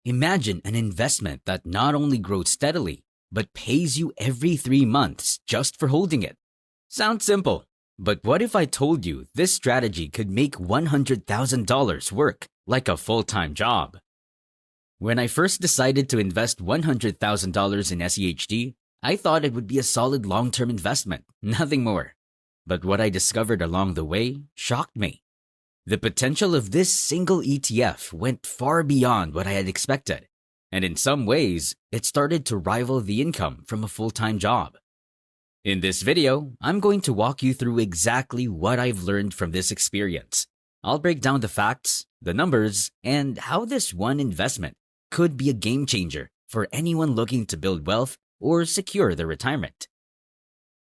Imagine an investment that not only grows steadily, but pays you every 3 months just for holding it. Sounds simple, but what if I told you this strategy could make $100,000 work like a full-time job? When I first decided to invest $100,000 in SCHD, I thought it would be a solid long-term investment, nothing more. But what I discovered along the way shocked me. The potential of this single ETF went far beyond what I had expected, and in some ways, it started to rival the income from a full-time job. In this video, I'm going to walk you through exactly what I've learned from this experience. I'll break down the facts, the numbers, and how this one investment could be a game changer for anyone looking to build wealth or secure their retirement.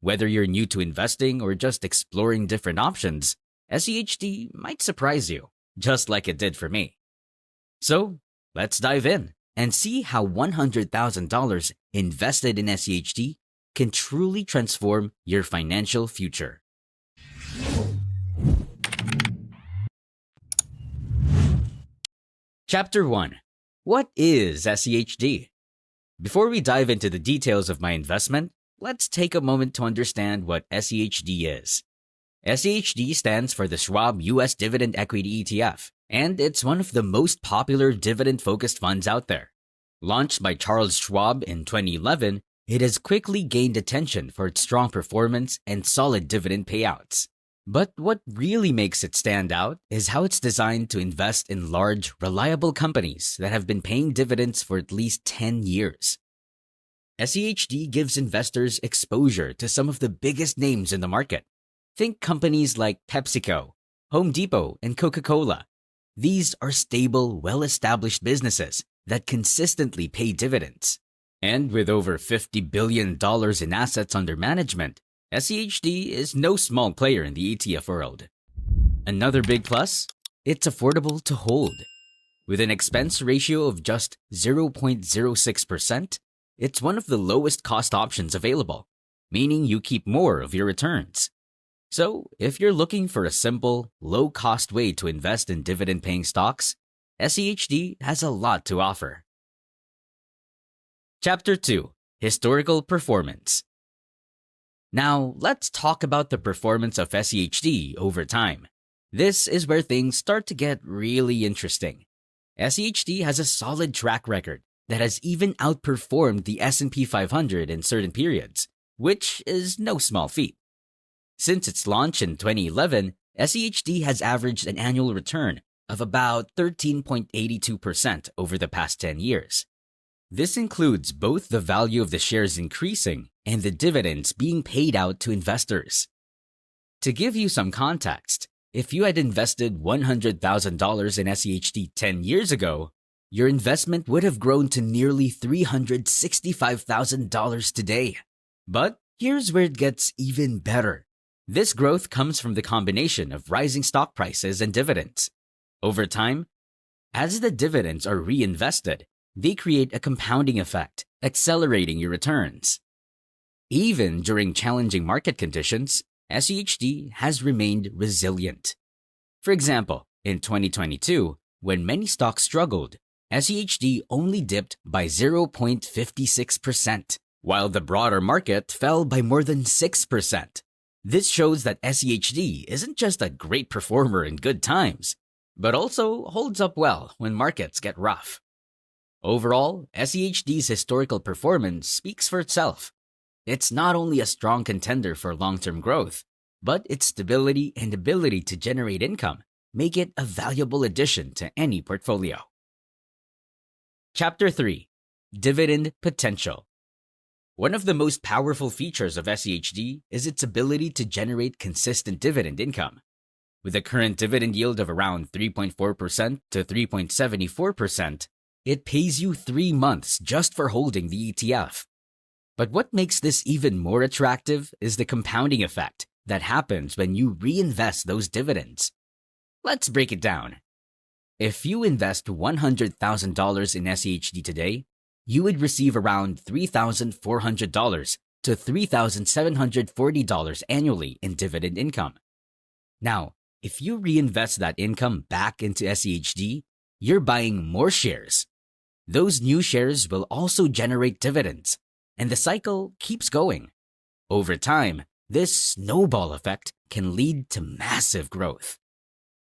Whether you're new to investing or just exploring different options, SCHD might surprise you, just like it did for me. So, let's dive in and see how $100,000 invested in SCHD can truly transform your financial future. Chapter 1. What is SCHD? Before we dive into the details of my investment, let's take a moment to understand what SCHD is. SCHD stands for the Schwab US Dividend Equity ETF, and it's one of the most popular dividend-focused funds out there. Launched by Charles Schwab in 2011, it has quickly gained attention for its strong performance and solid dividend payouts. But what really makes it stand out is how it's designed to invest in large, reliable companies that have been paying dividends for at least 10 years. SCHD gives investors exposure to some of the biggest names in the market. Think companies like PepsiCo, Home Depot, and Coca-Cola. These are stable, well-established businesses that consistently pay dividends. And with over $50 billion in assets under management, SCHD is no small player in the ETF world. Another big plus? It's affordable to hold. With an expense ratio of just 0.06%, it's one of the lowest cost options available, meaning you keep more of your returns. So, if you're looking for a simple, low-cost way to invest in dividend-paying stocks, SCHD has a lot to offer. Chapter 2. Historical Performance. Now, let's talk about the performance of SCHD over time. This is where things start to get really interesting. SCHD has a solid track record that has even outperformed the S&P 500 in certain periods, which is no small feat. Since its launch in 2011, SCHD has averaged an annual return of about 13.82% over the past 10 years. This includes both the value of the shares increasing and the dividends being paid out to investors. To give you some context, if you had invested $100,000 in SCHD 10 years ago, your investment would have grown to nearly $365,000 today. But here's where it gets even better. This growth comes from the combination of rising stock prices and dividends. Over time, as the dividends are reinvested, they create a compounding effect, accelerating your returns. Even during challenging market conditions, SCHD has remained resilient. For example, in 2022, when many stocks struggled, SCHD only dipped by 0.56%, while the broader market fell by more than 6%. This shows that SCHD isn't just a great performer in good times, but also holds up well when markets get rough. Overall, SCHD's historical performance speaks for itself. It's not only a strong contender for long-term growth, but its stability and ability to generate income make it a valuable addition to any portfolio. Chapter 3. Dividend Potential. One of the most powerful features of SCHD is its ability to generate consistent dividend income. With a current dividend yield of around 3.4% to 3.74%, it pays you 3 months just for holding the ETF. But what makes this even more attractive is the compounding effect that happens when you reinvest those dividends. Let's break it down. If you invest $100,000 in SCHD today, you would receive around $3,400 to $3,740 annually in dividend income. Now, if you reinvest that income back into SCHD, you're buying more shares. Those new shares will also generate dividends, and the cycle keeps going. Over time, this snowball effect can lead to massive growth.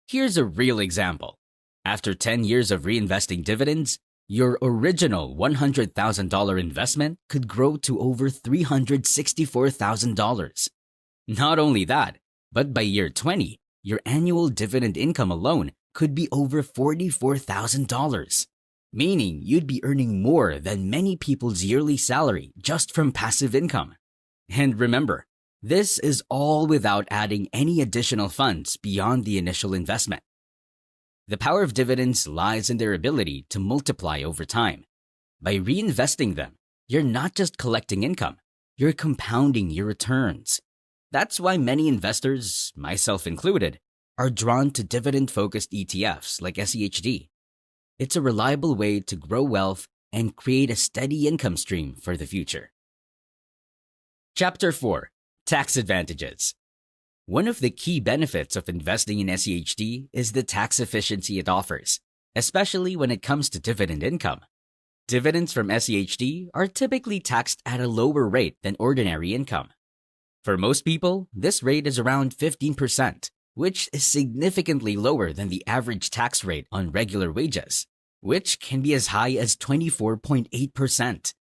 Here's a real example. After 10 years of reinvesting dividends, your original $100,000 investment could grow to over $364,000. Not only that, but by year 20, your annual dividend income alone could be over $44,000, meaning you'd be earning more than many people's yearly salary just from passive income. And remember, this is all without adding any additional funds beyond the initial investment. The power of dividends lies in their ability to multiply over time. By reinvesting them, you're not just collecting income, you're compounding your returns. That's why many investors, myself included, are drawn to dividend-focused ETFs like SCHD. It's a reliable way to grow wealth and create a steady income stream for the future. Chapter 4. Tax Advantages. One of the key benefits of investing in SCHD is the tax efficiency it offers, especially when it comes to dividend income. Dividends from SCHD are typically taxed at a lower rate than ordinary income. For most people, this rate is around 15%, which is significantly lower than the average tax rate on regular wages, which can be as high as 24.8%.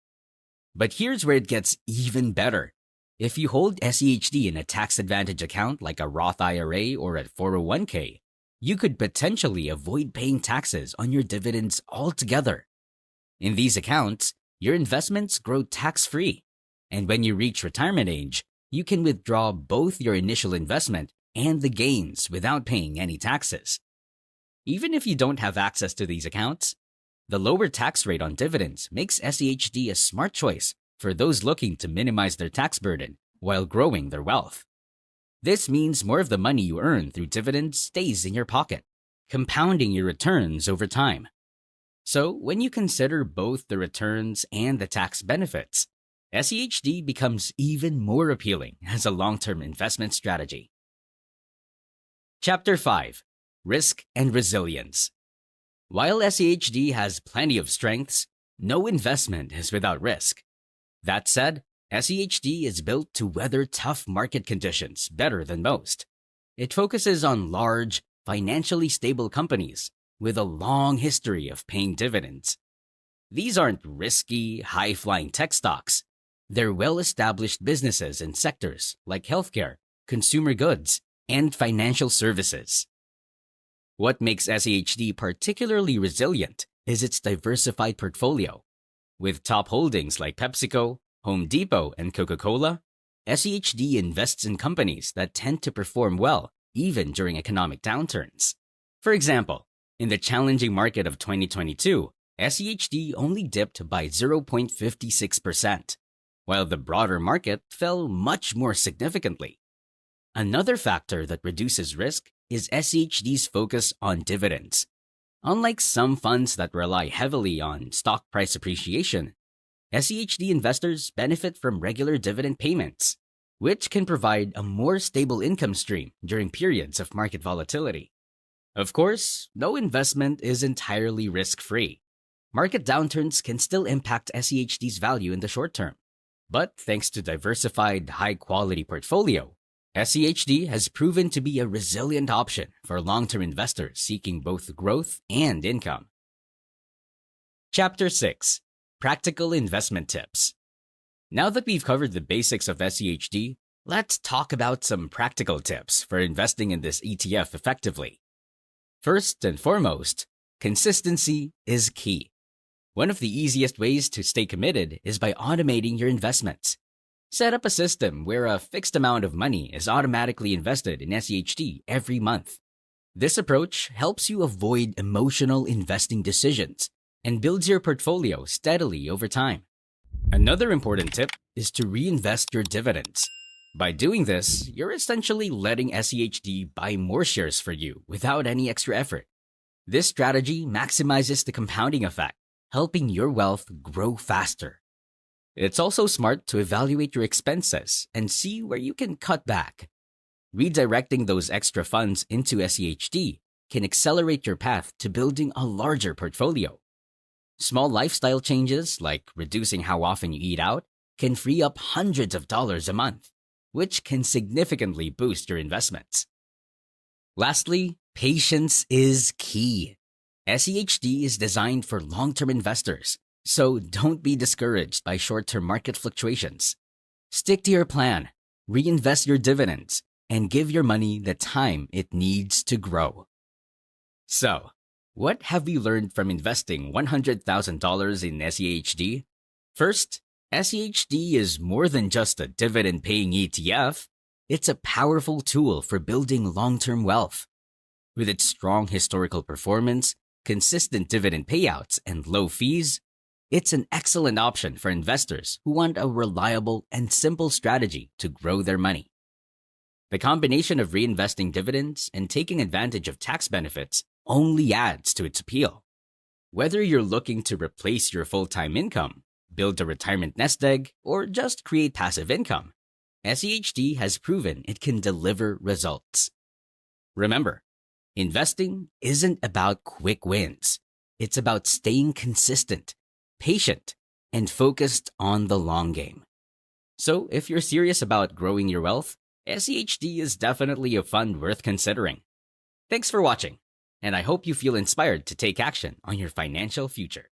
But here's where it gets even better. If you hold SCHD in a tax advantage account like a Roth IRA or a 401k, you could potentially avoid paying taxes on your dividends altogether. In these accounts, your investments grow tax-free, and when you reach retirement age, you can withdraw both your initial investment and the gains without paying any taxes. Even if you don't have access to these accounts, the lower tax rate on dividends makes SCHD a smart choice for those looking to minimize their tax burden while growing their wealth. This means more of the money you earn through dividends stays in your pocket, compounding your returns over time. So, when you consider both the returns and the tax benefits, SCHD becomes even more appealing as a long-term investment strategy. Chapter 5. Risk and Resilience. While SCHD has plenty of strengths, no investment is without risk. That said, SCHD is built to weather tough market conditions better than most. It focuses on large, financially stable companies with a long history of paying dividends. These aren't risky, high-flying tech stocks. They're well-established businesses in sectors like healthcare, consumer goods, and financial services. What makes SCHD particularly resilient is its diversified portfolio. With top holdings like PepsiCo, Home Depot, and Coca-Cola, SCHD invests in companies that tend to perform well even during economic downturns. For example, in the challenging market of 2022, SCHD only dipped by 0.56%, while the broader market fell much more significantly. Another factor that reduces risk is SCHD's focus on dividends. Unlike some funds that rely heavily on stock price appreciation, SCHD investors benefit from regular dividend payments, which can provide a more stable income stream during periods of market volatility. Of course, no investment is entirely risk-free. Market downturns can still impact SCHD's value in the short term. But thanks to diversified, high-quality portfolio, SCHD has proven to be a resilient option for long-term investors seeking both growth and income. Chapter 6. Practical Investment Tips. Now that we've covered the basics of SCHD, let's talk about some practical tips for investing in this ETF effectively. First and foremost, consistency is key. One of the easiest ways to stay committed is by automating your investments. Set up a system where a fixed amount of money is automatically invested in SCHD every month. This approach helps you avoid emotional investing decisions and builds your portfolio steadily over time. Another important tip is to reinvest your dividends. By doing this, you're essentially letting SCHD buy more shares for you without any extra effort. This strategy maximizes the compounding effect, helping your wealth grow faster. It's also smart to evaluate your expenses and see where you can cut back. Redirecting those extra funds into SCHD can accelerate your path to building a larger portfolio. Small lifestyle changes, like reducing how often you eat out, can free up hundreds of dollars a month, which can significantly boost your investments. Lastly, patience is key. SCHD is designed for long-term investors, so don't be discouraged by short-term market fluctuations. Stick to your plan, reinvest your dividends, and give your money the time it needs to grow. So, what have we learned from investing $100,000 in SCHD? First, SCHD is more than just a dividend-paying ETF. It's a powerful tool for building long-term wealth. With its strong historical performance, consistent dividend payouts, and low fees, it's an excellent option for investors who want a reliable and simple strategy to grow their money. The combination of reinvesting dividends and taking advantage of tax benefits only adds to its appeal. Whether you're looking to replace your full-time income, build a retirement nest egg, or just create passive income, SCHD has proven it can deliver results. Remember, investing isn't about quick wins. It's about staying consistent, patient, and focused on the long game. So if you're serious about growing your wealth, SCHD is definitely a fund worth considering. Thanks for watching, and I hope you feel inspired to take action on your financial future.